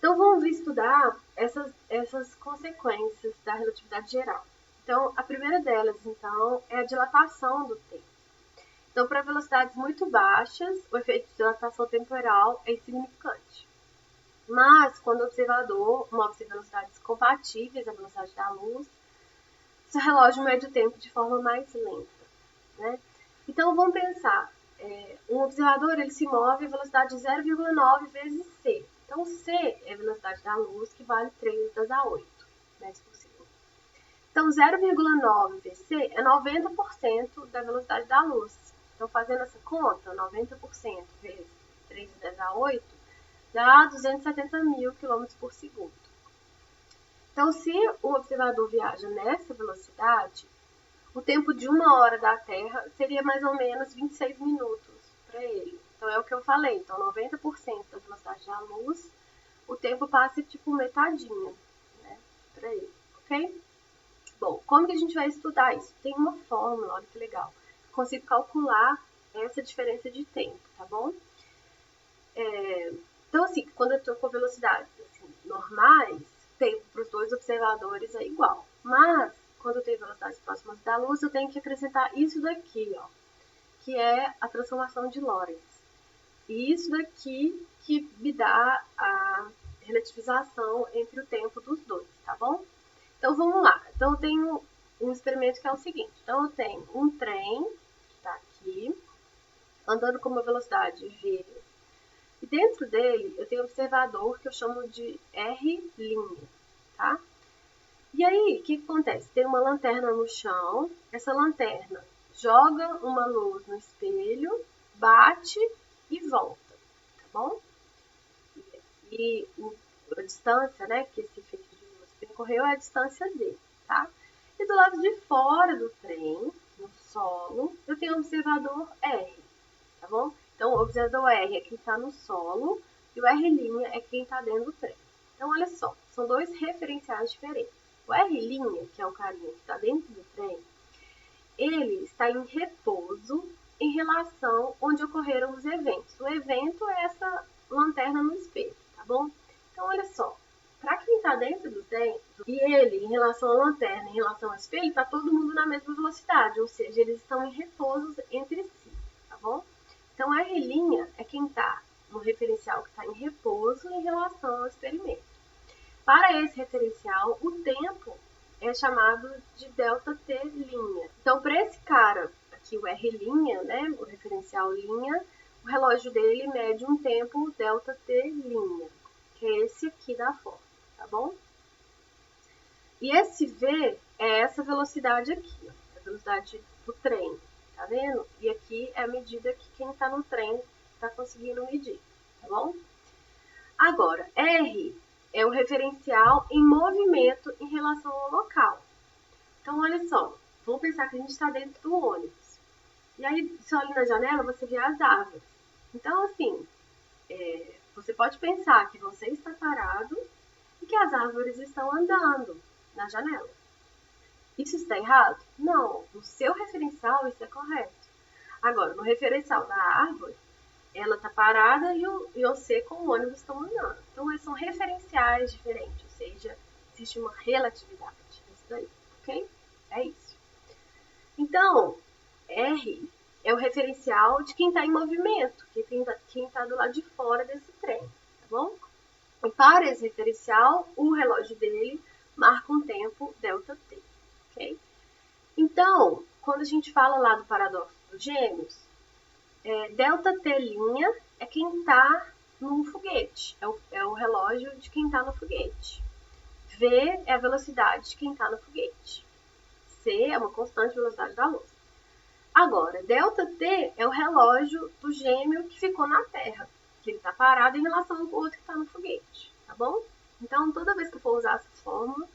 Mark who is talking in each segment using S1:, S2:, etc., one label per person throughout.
S1: Então, vamos estudar essas consequências da relatividade geral. Então, a primeira delas, então, é a dilatação do tempo. Então, para velocidades muito baixas, o efeito de dilatação temporal é insignificante. Mas, quando o observador move-se em velocidades compatíveis à velocidade da luz, seu relógio mede o tempo de forma mais lenta, né? Então, vamos pensar. Um observador ele se move a velocidade de 0,9 vezes c. Então, c é a velocidade da luz, que vale 3⁸ metros por segundo. Então, 0,9 vezes c é 90% da velocidade da luz. Então, fazendo essa conta, 90% vezes 3⁸, dá 270 mil km por segundo. Então, se o observador viaja nessa velocidade, o tempo de 1 hora da Terra seria mais ou menos 26 minutos para ele. Então, é o que eu falei. Então, 90% da velocidade da luz, o tempo passa tipo metadinha, né, para ele, ok? Bom, como que a gente vai estudar isso? Tem uma fórmula, olha que legal. Consigo calcular essa diferença de tempo, tá bom? Então, assim, quando eu estou com velocidades assim, normais, o tempo para os dois observadores é igual. Mas, quando eu tenho velocidades próximas da luz, eu tenho que acrescentar isso daqui, ó, que é a transformação de Lorentz. E isso daqui que me dá a relativização entre o tempo dos dois, tá bom? Então, vamos lá. Então, eu tenho um experimento que é o seguinte. Então, eu tenho um trem, que está aqui, andando com uma velocidade v. E dentro dele, eu tenho um observador que eu chamo de R', tá? E aí, o que acontece? Tem uma lanterna no chão, essa lanterna joga uma luz no espelho, bate e volta, tá bom? E a distância, né, que esse efeito de luz percorreu é a distância d, tá? E do lado de fora do trem, no solo, eu tenho um observador R, tá bom? Então, o observador R é quem está no solo e o R' é quem está dentro do trem. Então, olha só, são dois referenciais diferentes. O R', que é o carinha que está dentro do trem, ele está em repouso em relação onde ocorreram os eventos. O evento é essa lanterna no espelho, tá bom? Então, olha só, para quem está dentro do trem, e ele, em relação à lanterna, em relação ao espelho, está todo mundo na mesma velocidade, ou seja, eles estão em repouso entre si, tá bom? Então, R' é quem está no referencial que está em repouso em relação ao experimento. Para esse referencial, o tempo é chamado de ΔT'. Então, para esse cara aqui, o R', né, o referencial linha, o relógio dele mede um tempo ΔT', que é esse aqui da foto, tá bom? E esse V é essa velocidade aqui, ó, a velocidade do trem, tá vendo? E aqui é a medida que quem está no trem está conseguindo medir, tá bom? Agora, R é o referencial em movimento em relação ao local. Então, olha só, vamos pensar que a gente está dentro do ônibus. E aí, você olha na janela, você vê as árvores. Então, assim, você pode pensar que você está parado e que as árvores estão andando na janela. Isso está errado? Não, no seu referencial isso é correto. Agora, no referencial da árvore, ela está parada e você com o ônibus estão andando. Então, são referenciais diferentes, ou seja, existe uma relatividade nisso daí, ok? É isso. Então, R é o referencial de quem está em movimento, quem está do lado de fora desse trem, tá bom? E para esse referencial, o relógio dele marca um tempo ΔT, ok? Então, quando a gente fala lá do paradoxo dos gêmeos, ΔT' é quem está no foguete, é o relógio de quem está no foguete. V é a velocidade de quem está no foguete. C é uma constante velocidade da luz. Agora, ΔT é o relógio do gêmeo que ficou na Terra, que ele está parado em relação ao outro que está no foguete, tá bom? Então, toda vez que eu for usar essa fórmula,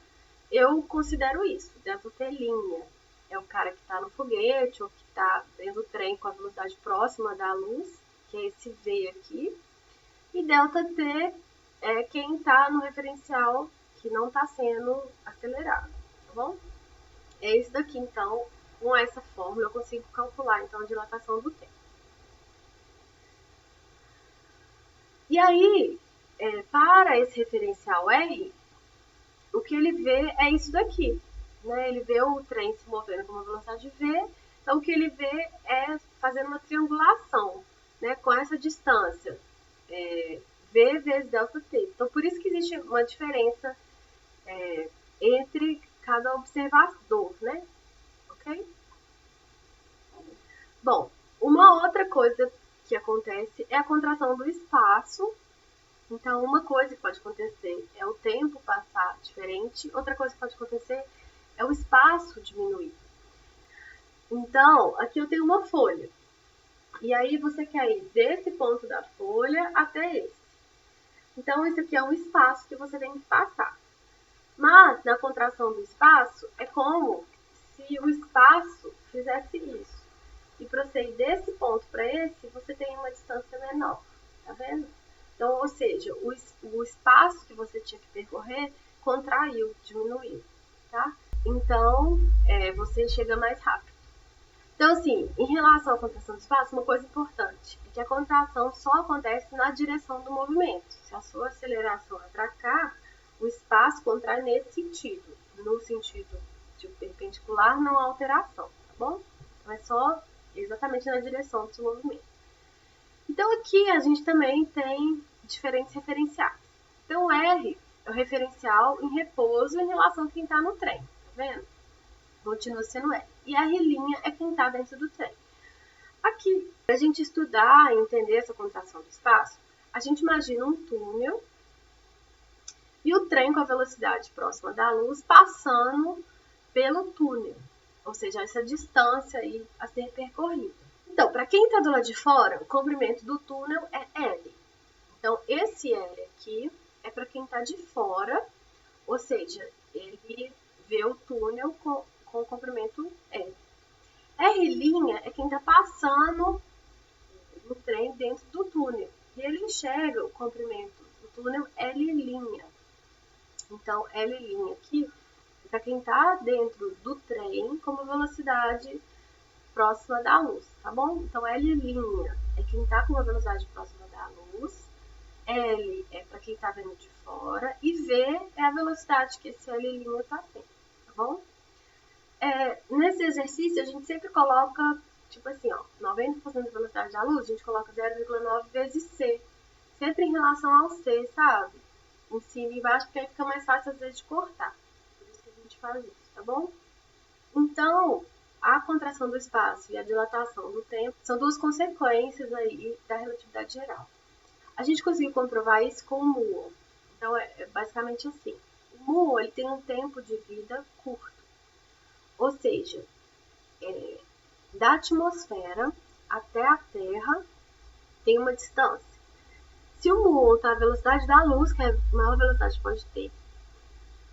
S1: eu considero isso. ΔT' é o cara que está no foguete ou que está dentro do trem com a velocidade próxima da luz, que é esse V aqui. E ΔT é quem está no referencial que não está sendo acelerado, tá bom? É isso daqui, então, com essa fórmula eu consigo calcular, então, a dilatação do tempo. E aí, para esse referencial R, o que ele vê é isso daqui, né? Ele vê o trem se movendo com uma velocidade V, então o que ele vê é fazendo uma triangulação, né, com essa distância, V vezes delta T. Então, por isso que existe uma diferença entre cada observador, né? Ok? Bom, uma outra coisa que acontece é a contração do espaço. Então, uma coisa que pode acontecer é o tempo passar diferente, outra coisa que pode acontecer é o espaço diminuir. Então, aqui eu tenho uma folha. E aí você quer ir desse ponto da folha até esse. Então, esse aqui é um espaço que você tem que passar. Mas, na contração do espaço, é como se o espaço fizesse isso. E para você ir desse ponto para esse, você tem uma distância menor. Tá vendo? Então, ou seja, o espaço que você tinha que percorrer contraiu, diminuiu, tá? Então, você chega mais rápido. Então, assim, em relação à contração do espaço, uma coisa importante é que a contração só acontece na direção do movimento. Se a sua aceleração é para cá, o espaço contrai nesse sentido, no sentido de perpendicular, não alteração, tá bom? Então, é só exatamente na direção do seu movimento. Então, aqui a gente também tem diferentes referenciais. Então, R é o referencial em repouso em relação a quem está no trem, tá vendo? Continua sendo R. E R' é quem está dentro do trem. Aqui, para a gente estudar e entender essa contração do espaço, a gente imagina um túnel e o trem com a velocidade próxima da luz passando pelo túnel, ou seja, essa distância aí a ser percorrida. Então, para quem está do lado de fora, o comprimento do túnel é L. Então, esse L aqui é para quem está de fora, ou seja, ele vê o túnel com o comprimento L. R' é quem está passando o trem dentro do túnel. E ele enxerga o comprimento do túnel L'. Então, L' aqui é para quem está dentro do trem com uma velocidade próxima da luz, tá bom? Então, L' é quem está com uma velocidade próxima da luz, L é para quem está vendo de fora e V é a velocidade que esse L' está tendo, tá bom? Nesse exercício, a gente sempre coloca, tipo assim, ó, 90% da velocidade da luz, a gente coloca 0,9 vezes C, sempre em relação ao C, sabe? Em cima e embaixo, porque aí fica mais fácil às vezes de cortar. Por isso que a gente faz isso, tá bom? Então, a contração do espaço e a dilatação do tempo são duas consequências aí da relatividade geral. A gente conseguiu comprovar isso com o muon. Então, é basicamente assim. O muon ele tem um tempo de vida curto. Ou seja, da atmosfera até a Terra tem uma distância. Se o muon está à velocidade da luz, que é a maior velocidade que pode ter,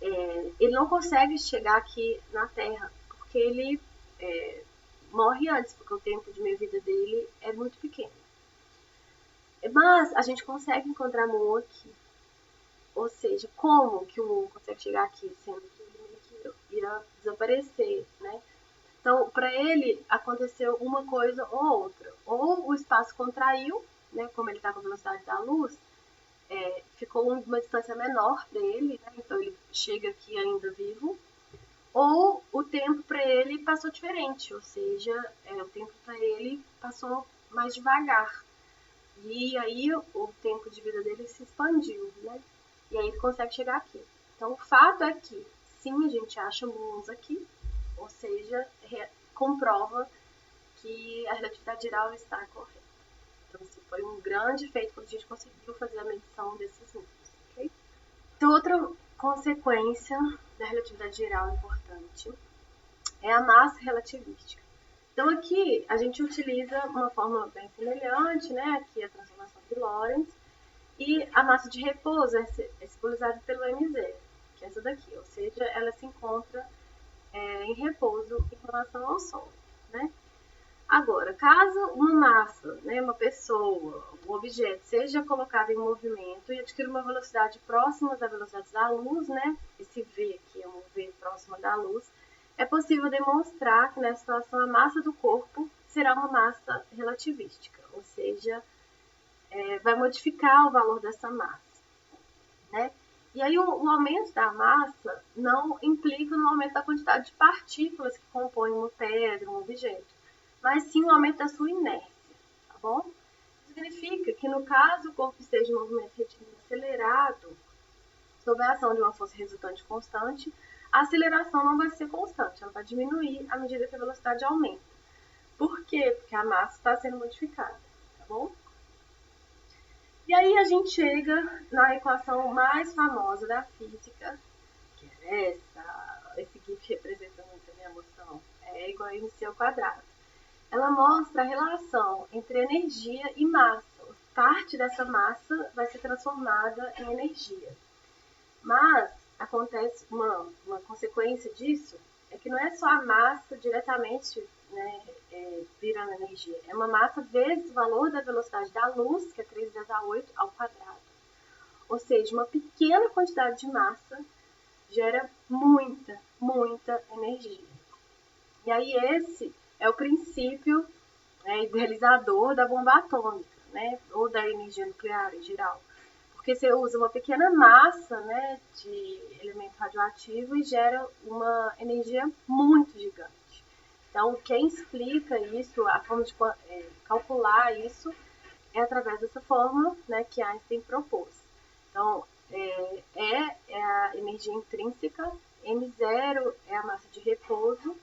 S1: ele não consegue chegar aqui na Terra, porque ele morre antes, porque o tempo de meia-vida dele é muito pequeno. Mas a gente consegue encontrar muon aqui. Ou seja, como que o muon consegue chegar aqui, sendo que ele meio que irá desaparecer, né? Então, para ele, aconteceu uma coisa ou outra. Ou o espaço contraiu, né, como ele está com a velocidade da luz, ficou uma distância menor para ele, né, então ele chega aqui ainda vivo. Ou o tempo para ele passou diferente, ou seja, o tempo para ele passou mais devagar. E aí o tempo de vida dele se expandiu, né? E aí ele consegue chegar aqui. Então, o fato é que, sim, a gente acha muons aqui, ou seja, comprova que a relatividade geral está correta. Então, assim, foi um grande feito quando a gente conseguiu fazer a medição desses números, ok? Então, outra consequência da relatividade geral importante é a massa relativística. Então, aqui a gente utiliza uma fórmula bem semelhante, né? Aqui a transformação de Lorentz, e a massa de repouso é simbolizada pelo mz, que é essa daqui, ou seja, ela se encontra em repouso em relação ao Sol, né? Agora, caso uma massa, né, uma pessoa, um objeto seja colocado em movimento e adquira uma velocidade próxima da velocidade da luz, né, esse V aqui é um V próxima da luz, é possível demonstrar que nessa situação a massa do corpo será uma massa relativística, ou seja, vai modificar o valor dessa massa. né? E aí o aumento da massa não implica no aumento da quantidade de partículas que compõem uma pedra, um objeto, mas sim o aumento da sua inércia, tá bom? Significa que no caso o corpo esteja em movimento retilíneo acelerado, sob a ação de uma força resultante constante, a aceleração não vai ser constante, ela vai diminuir à medida que a velocidade aumenta. Por quê? Porque a massa está sendo modificada, tá bom? E aí a gente chega na equação mais famosa da física, que é esse GIF representa muito a minha emoção, é igual a mc ao quadrado. Ela mostra a relação entre energia e massa. Parte dessa massa vai ser transformada em energia. Mas acontece uma consequência disso, é que não é só a massa diretamente, né, virando energia. É uma massa vezes o valor da velocidade da luz, que é 3 vezes a 8 ao quadrado. Ou seja, uma pequena quantidade de massa gera muita, muita energia. E aí esse é o princípio idealizador da bomba atômica, né, ou da energia nuclear em geral. Porque você usa uma pequena massa, né, de elemento radioativo e gera uma energia muito gigante. Então, quem explica isso, a forma de calcular isso, é através dessa fórmula, né, que Einstein propôs. Então, é a energia intrínseca, m0 é a massa de repouso,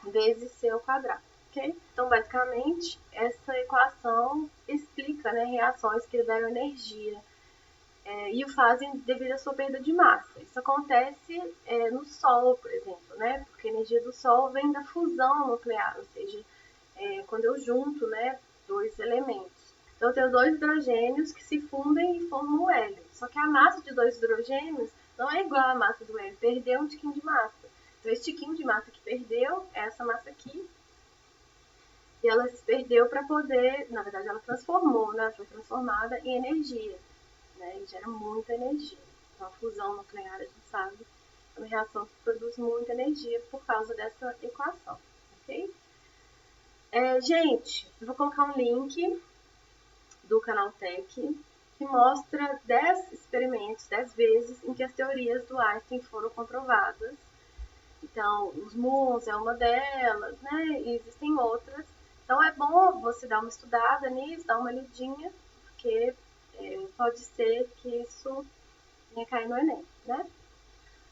S1: vezes c ao quadrado. Okay? Então, basicamente, essa equação explica, né, reações que liberam energia e o fazem devido à sua perda de massa. Isso acontece no Sol, por exemplo, né? Porque a energia do Sol vem da fusão nuclear, ou seja, quando eu junto, né, dois elementos. Então, eu tenho dois hidrogênios que se fundem e formam o hélio. Só que a massa de dois hidrogênios não é igual à massa do hélio, perdeu um tiquinho de massa. Então, esse tiquinho de massa que perdeu é essa massa aqui, e ela se perdeu para poder, na verdade, ela transformou, né? Foi transformada em energia. Né, e gera muita energia. Então, a fusão nuclear, a gente sabe, é uma reação que produz muita energia por causa dessa equação, ok? Gente, eu vou colocar um link do Canaltech que mostra 10 experimentos, 10 vezes em que as teorias do Einstein foram comprovadas. Então, os muons é uma delas, né? E existem outras. Então, é bom você dar uma estudada nisso, dar uma lidinha, porque pode ser que isso venha cair no Enem, né?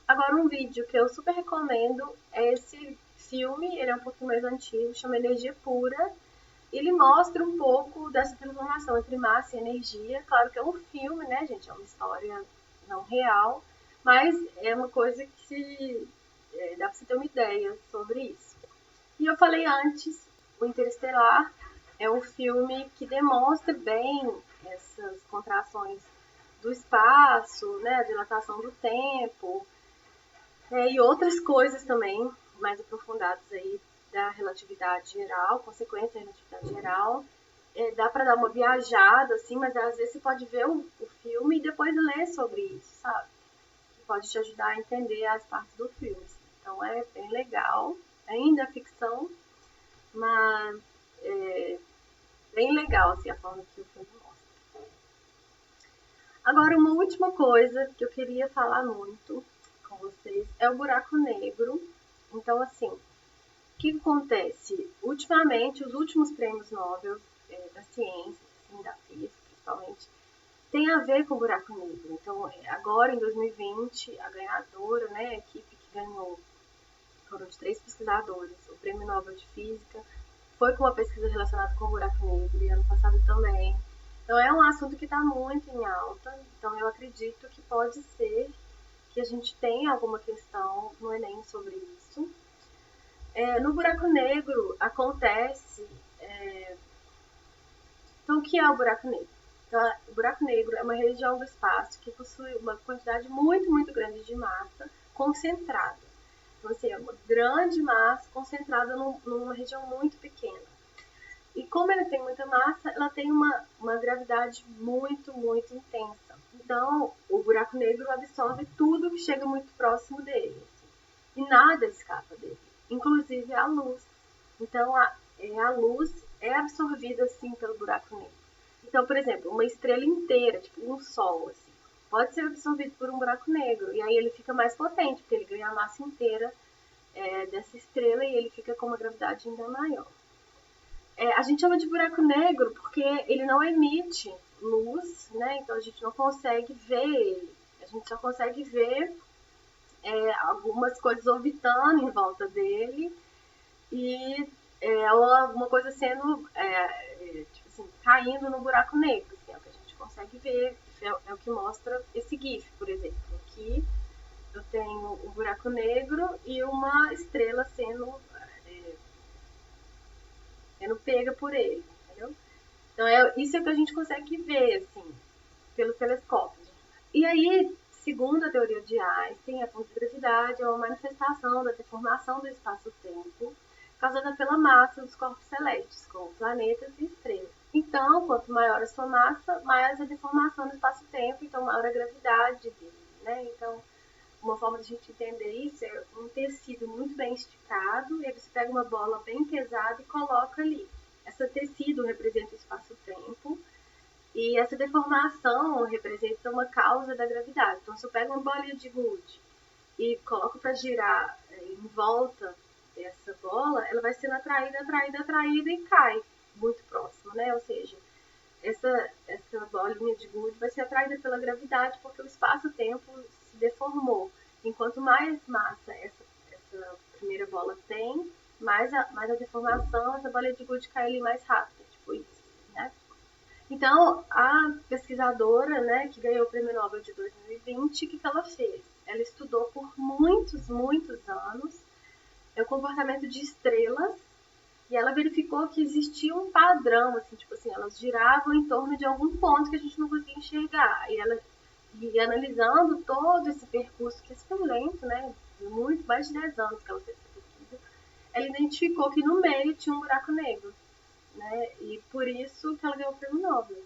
S1: Agora, um vídeo que eu super recomendo é esse filme, ele é um pouquinho mais antigo, chama Energia Pura. Ele mostra um pouco dessa transformação entre massa e energia. Claro que é um filme, né, gente? É uma história não real, mas é uma coisa que dá pra você ter uma ideia sobre isso. E eu falei antes, o Interestelar é um filme que demonstra bem essas contrações do espaço, né, a dilatação do tempo, e outras coisas também mais aprofundadas aí da relatividade geral, consequência da relatividade geral. Dá para dar uma viajada, assim, mas às vezes você pode ver o filme e depois ler sobre isso, sabe? Que pode te ajudar a entender as partes do filme. Assim. Então é bem legal, ainda é ficção, mas bem legal assim, a forma que o filme mostra. Agora, uma última coisa que eu queria falar muito com vocês é o buraco negro. Então, assim, o que acontece? Ultimamente, os últimos prêmios Nobel da ciência, assim, da física principalmente, tem a ver com o buraco negro. Então, agora em 2020, a ganhadora, né, a equipe que ganhou, foram de 3 pesquisadores. O prêmio Nobel de Física foi com uma pesquisa relacionada com o buraco negro, e ano passado também. Então, é um assunto que está muito em alta. Então, eu acredito que pode ser que a gente tenha alguma questão no Enem sobre isso. No buraco negro acontece... Então, o que é o buraco negro? Então, o buraco negro é uma região do espaço que possui uma quantidade muito, muito grande de massa concentrada. Então, assim, é uma grande massa concentrada numa região muito pequena. E como ele tem muita massa, ela tem uma gravidade muito, muito intensa. Então, o buraco negro absorve tudo que chega muito próximo dele. Assim, e nada escapa dele, inclusive a luz. Então, a luz é absorvida, assim, pelo buraco negro. Então, por exemplo, uma estrela inteira, tipo um sol, assim, pode ser absorvido por um buraco negro. E aí ele fica mais potente, porque ele ganha a massa inteira dessa estrela e ele fica com uma gravidade ainda maior. A gente chama de buraco negro porque ele não emite luz, né? Então a gente não consegue ver ele. A gente só consegue ver algumas coisas orbitando em volta dele e alguma coisa sendo, tipo assim, caindo no buraco negro. Assim, é o que a gente consegue ver. É o que mostra esse GIF, por exemplo. Aqui eu tenho um buraco negro e uma estrela sendo pega por ele, entendeu? Então, isso é o que a gente consegue ver, assim, pelos telescópios. E aí, segundo a teoria de Einstein, a fonte de gravidade é uma manifestação da deformação do espaço-tempo causada pela massa dos corpos celestes, como planetas e estrelas. Então, quanto maior a sua massa, maior a deformação do espaço-tempo, então maior a gravidade dele, né? Então, uma forma de a gente entender isso é um tecido muito bem esticado, e aí você pega uma bola bem pesada e coloca ali. Esse tecido representa o espaço-tempo, e essa deformação representa uma causa da gravidade. Então, se eu pego uma bolinha de gude e coloco para girar em volta dessa bola, ela vai sendo atraída e cai muito próximo, né? Ou seja, essa bolinha de gude vai ser atraída pela gravidade porque o espaço-tempo se deformou. Enquanto mais massa essa primeira bola tem, mais a deformação, essa bolinha de gude cai ali mais rápido, tipo isso, né? Então, a pesquisadora, né, que ganhou o Prêmio Nobel de 2020, o que ela fez? Ela estudou por muitos anos o comportamento de estrelas e ela verificou que existia um padrão, assim, tipo assim, elas giravam em torno de algum ponto que a gente não conseguia enxergar. E analisando todo esse percurso, que é super lento, né, muito, mais de 10 anos que ela fez essa pesquisa, ela identificou que no meio tinha um buraco negro, né, e por isso que ela ganhou o Prêmio Nobel.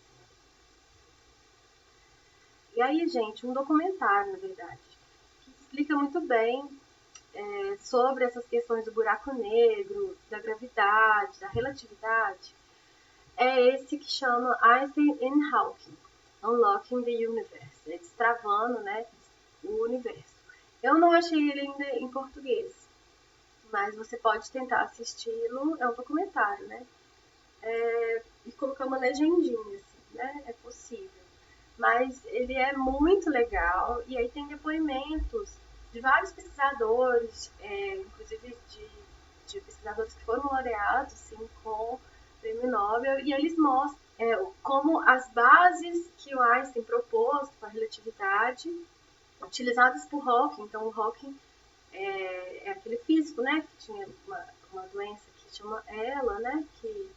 S1: E aí, gente, um documentário, na verdade, que explica muito bem sobre essas questões do buraco negro, da gravidade, da relatividade, é esse que chama Einstein and Hawking, Unlocking the Universe, destravando, né, o universo. Eu não achei ele ainda em português, mas você pode tentar assisti-lo, é um documentário, né, e colocar uma legendinha, assim, né, é possível. Mas ele é muito legal, e aí tem depoimentos de vários pesquisadores, inclusive de pesquisadores que foram laureados, assim, com o Prêmio Nobel, e eles mostram como as bases que o Einstein propôs para a relatividade, utilizadas por Hawking. Então, o Hawking é aquele físico, né, que tinha uma doença que chama ELA, né, que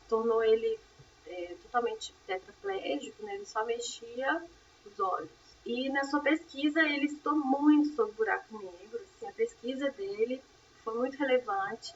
S1: tornou ele totalmente tetraplégico, né, ele só mexia os olhos. E na sua pesquisa ele estudou muito sobre buraco negro, assim, a pesquisa dele foi muito relevante.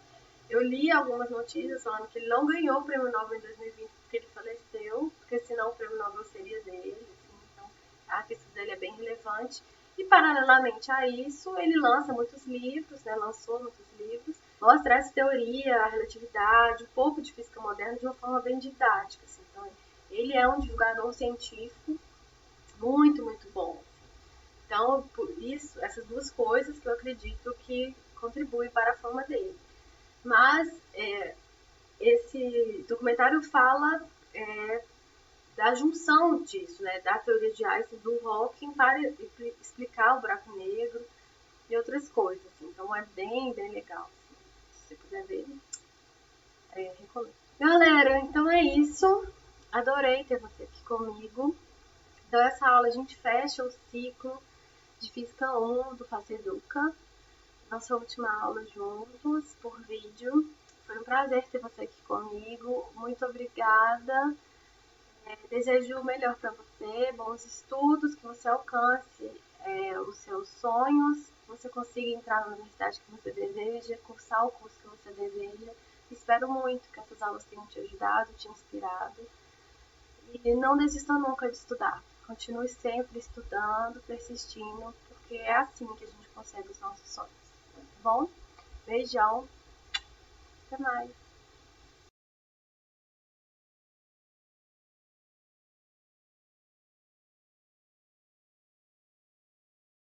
S1: Eu li algumas notícias falando que ele não ganhou o Prêmio Nobel em 2020 porque ele faleceu, porque senão o Prêmio Nobel seria dele. Assim, então a pesquisa dele é bem relevante. E paralelamente a isso, ele lança muitos livros, né, lançou muitos livros, mostra essa teoria, a relatividade, um pouco de física moderna de uma forma bem didática. Assim. Então, ele é um divulgador científico muito bom. Então, por isso, essas duas coisas que eu acredito que contribuem para a fama dele. Mas esse documentário fala da junção disso, né, da teoria de Einstein, do Hawking, para explicar o buraco negro e outras coisas. Assim. Então é bem legal. Assim. Se você puder ver, recomendo. Galera, então é isso. Adorei ter você aqui comigo. Então essa aula a gente fecha o ciclo de Física 1 do Faceduca. Nossa última aula juntos, por vídeo. Foi um prazer ter você aqui comigo. Muito obrigada. Desejo o melhor para você, bons estudos, que você alcance os seus sonhos, que você consiga entrar na universidade que você deseja, cursar o curso que você deseja. Espero muito que essas aulas tenham te ajudado, te inspirado. E não desista nunca de estudar. Continue sempre estudando, persistindo, porque é assim que a gente consegue os nossos sonhos. Tá bom? Beijão. Até mais.